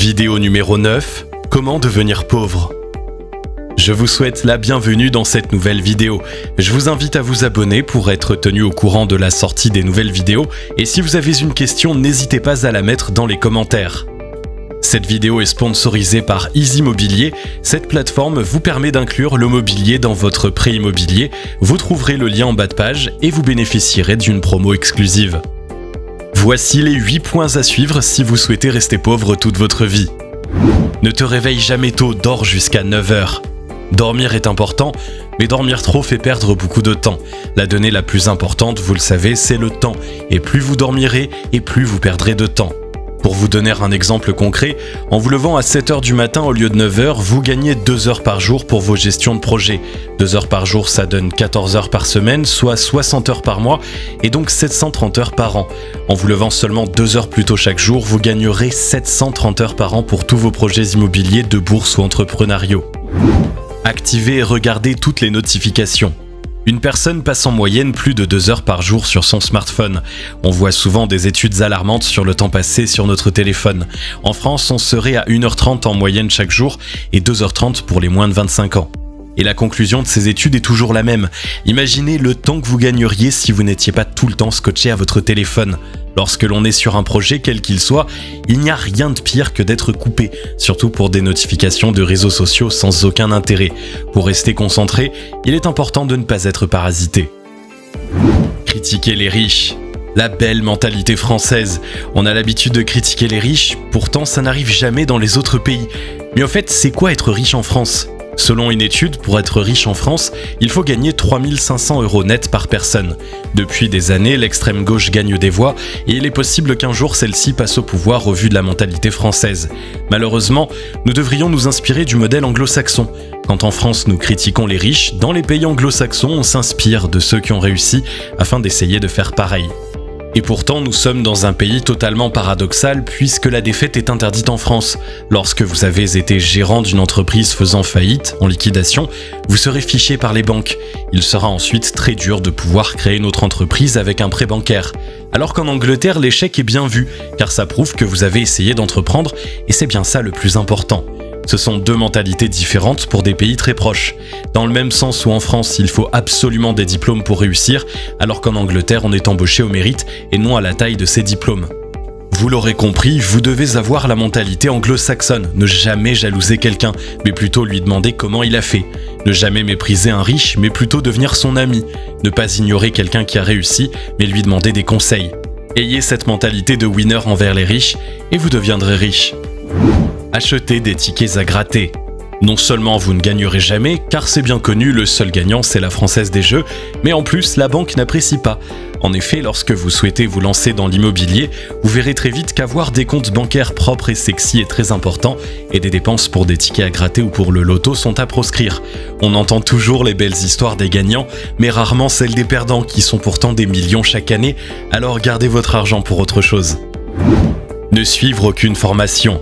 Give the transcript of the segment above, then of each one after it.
Vidéo numéro 9, comment devenir pauvre. Je vous souhaite la bienvenue dans cette nouvelle vidéo. Je vous invite à vous abonner pour être tenu au courant de la sortie des nouvelles vidéos et si vous avez une question, n'hésitez pas à la mettre dans les commentaires. Cette vidéo est sponsorisée par Easy Mobilier. Cette plateforme vous permet d'inclure le mobilier dans votre prêt immobilier. Vous trouverez le lien en bas de page et vous bénéficierez d'une promo exclusive. Voici les 8 points à suivre si vous souhaitez rester pauvre toute votre vie. Ne te réveille jamais tôt, dors jusqu'à 9h. Dormir est important, mais dormir trop fait perdre beaucoup de temps. La donnée la plus importante, vous le savez, c'est le temps. Et plus vous dormirez, et plus vous perdrez de temps. Pour vous donner un exemple concret, en vous levant à 7h du matin au lieu de 9h, vous gagnez 2 heures par jour pour vos gestions de projet. 2 heures par jour, ça donne 14 heures par semaine, soit 60 heures par mois, et donc 730 heures par an. En vous levant seulement 2 heures plus tôt chaque jour, vous gagnerez 730 heures par an pour tous vos projets immobiliers de bourse ou entrepreneuriaux. Activez et regardez toutes les notifications. Une personne passe en moyenne plus de 2 heures par jour sur son smartphone. On voit souvent des études alarmantes sur le temps passé sur notre téléphone. En France, on serait à 1h30 en moyenne chaque jour et 2h30 pour les moins de 25 ans. Et la conclusion de ces études est toujours la même. Imaginez le temps que vous gagneriez si vous n'étiez pas tout le temps scotché à votre téléphone. Lorsque l'on est sur un projet, quel qu'il soit, il n'y a rien de pire que d'être coupé, surtout pour des notifications de réseaux sociaux sans aucun intérêt. Pour rester concentré, il est important de ne pas être parasité. Critiquer les riches. La belle mentalité française. On a l'habitude de critiquer les riches, pourtant ça n'arrive jamais dans les autres pays. Mais en fait, c'est quoi être riche en France ? Selon une étude, pour être riche en France, il faut gagner 3 500 € net par personne. Depuis des années, l'extrême gauche gagne des voix et il est possible qu'un jour celle-ci passe au pouvoir au vu de la mentalité française. Malheureusement, nous devrions nous inspirer du modèle anglo-saxon. Quand en France nous critiquons les riches, dans les pays anglo-saxons on s'inspire de ceux qui ont réussi afin d'essayer de faire pareil. Et pourtant, nous sommes dans un pays totalement paradoxal puisque la défaite est interdite en France. Lorsque vous avez été gérant d'une entreprise faisant faillite, en liquidation, vous serez fiché par les banques. Il sera ensuite très dur de pouvoir créer une autre entreprise avec un prêt bancaire. Alors qu'en Angleterre, l'échec est bien vu, car ça prouve que vous avez essayé d'entreprendre et c'est bien ça le plus important. Ce sont deux mentalités différentes pour des pays très proches. Dans le même sens où en France, il faut absolument des diplômes pour réussir, alors qu'en Angleterre, on est embauché au mérite et non à la taille de ses diplômes. Vous l'aurez compris, vous devez avoir la mentalité anglo-saxonne, ne jamais jalouser quelqu'un, mais plutôt lui demander comment il a fait. Ne jamais mépriser un riche, mais plutôt devenir son ami. Ne pas ignorer quelqu'un qui a réussi, mais lui demander des conseils. Ayez cette mentalité de winner envers les riches et vous deviendrez riche. Achetez des tickets à gratter. Non seulement vous ne gagnerez jamais, car c'est bien connu, le seul gagnant c'est la Française des Jeux, mais en plus la banque n'apprécie pas. En effet, lorsque vous souhaitez vous lancer dans l'immobilier, vous verrez très vite qu'avoir des comptes bancaires propres et sexy est très important, et des dépenses pour des tickets à gratter ou pour le loto sont à proscrire. On entend toujours les belles histoires des gagnants, mais rarement celles des perdants qui sont pourtant des millions chaque année, alors gardez votre argent pour autre chose. Ne suivre aucune formation.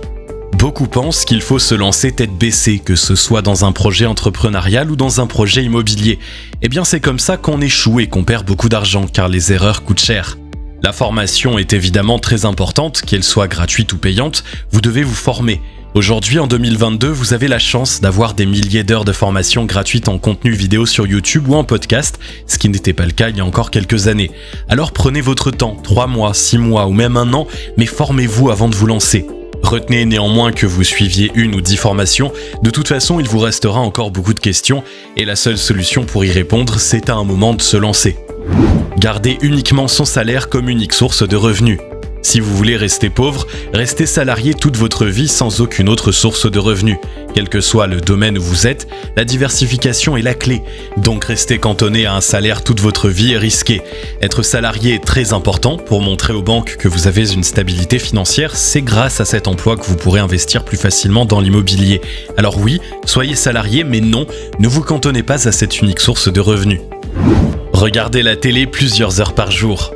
Beaucoup pensent qu'il faut se lancer tête baissée, que ce soit dans un projet entrepreneurial ou dans un projet immobilier. Eh bien c'est comme ça qu'on échoue et qu'on perd beaucoup d'argent, car les erreurs coûtent cher. La formation est évidemment très importante, qu'elle soit gratuite ou payante, vous devez vous former. Aujourd'hui, en 2022, vous avez la chance d'avoir des milliers d'heures de formation gratuites en contenu vidéo sur YouTube ou en podcast, ce qui n'était pas le cas il y a encore quelques années. Alors prenez votre temps, 3 mois, 6 mois ou même 1 an, mais formez-vous avant de vous lancer. Retenez néanmoins que vous suiviez 1 ou 10 formations, de toute façon il vous restera encore beaucoup de questions et la seule solution pour y répondre, c'est à un moment de se lancer. Gardez uniquement son salaire comme unique source de revenus. Si vous voulez rester pauvre, restez salarié toute votre vie sans aucune autre source de revenus. Quel que soit le domaine où vous êtes, la diversification est la clé. Donc rester cantonné à un salaire toute votre vie est risqué. Être salarié est très important pour montrer aux banques que vous avez une stabilité financière. C'est grâce à cet emploi que vous pourrez investir plus facilement dans l'immobilier. Alors oui, soyez salarié, mais non, ne vous cantonnez pas à cette unique source de revenus. Regardez la télé plusieurs heures par jour.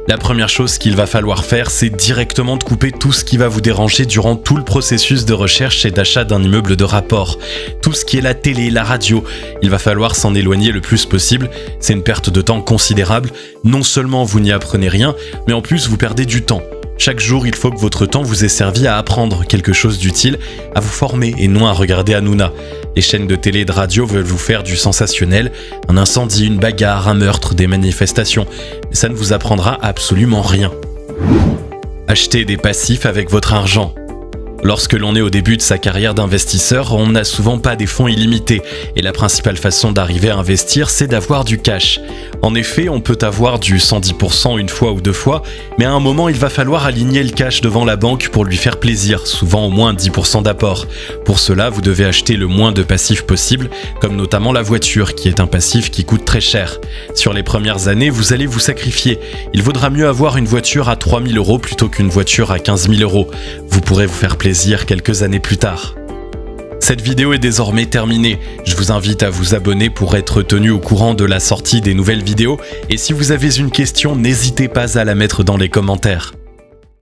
La première chose qu'il va falloir faire, c'est directement de couper tout ce qui va vous déranger durant tout le processus de recherche et d'achat d'un immeuble de rapport. Tout ce qui est la télé, la radio, il va falloir s'en éloigner le plus possible. C'est une perte de temps considérable. Non seulement vous n'y apprenez rien, mais en plus vous perdez du temps. Chaque jour, il faut que votre temps vous ait servi à apprendre quelque chose d'utile, à vous former et non à regarder Hanouna. Les chaînes de télé et de radio veulent vous faire du sensationnel, un incendie, une bagarre, un meurtre, des manifestations. Mais ça ne vous apprendra absolument rien. Achetez des passifs avec votre argent. Lorsque l'on est au début de sa carrière d'investisseur, on n'a souvent pas des fonds illimités et la principale façon d'arriver à investir, c'est d'avoir du cash. En effet, on peut avoir du 110% une fois ou deux fois, mais à un moment, il va falloir aligner le cash devant la banque pour lui faire plaisir, souvent au moins 10% d'apport. Pour cela, vous devez acheter le moins de passifs possible, comme notamment la voiture, qui est un passif qui coûte très cher. Sur les premières années, vous allez vous sacrifier. Il vaudra mieux avoir une voiture à 3 000 € plutôt qu'une voiture à 15 000 €. Vous pourrez vous faire plaisir quelques années plus tard. Cette vidéo est désormais terminée. Je vous invite à vous abonner pour être tenu au courant de la sortie des nouvelles vidéos. Et si vous avez une question, n'hésitez pas à la mettre dans les commentaires.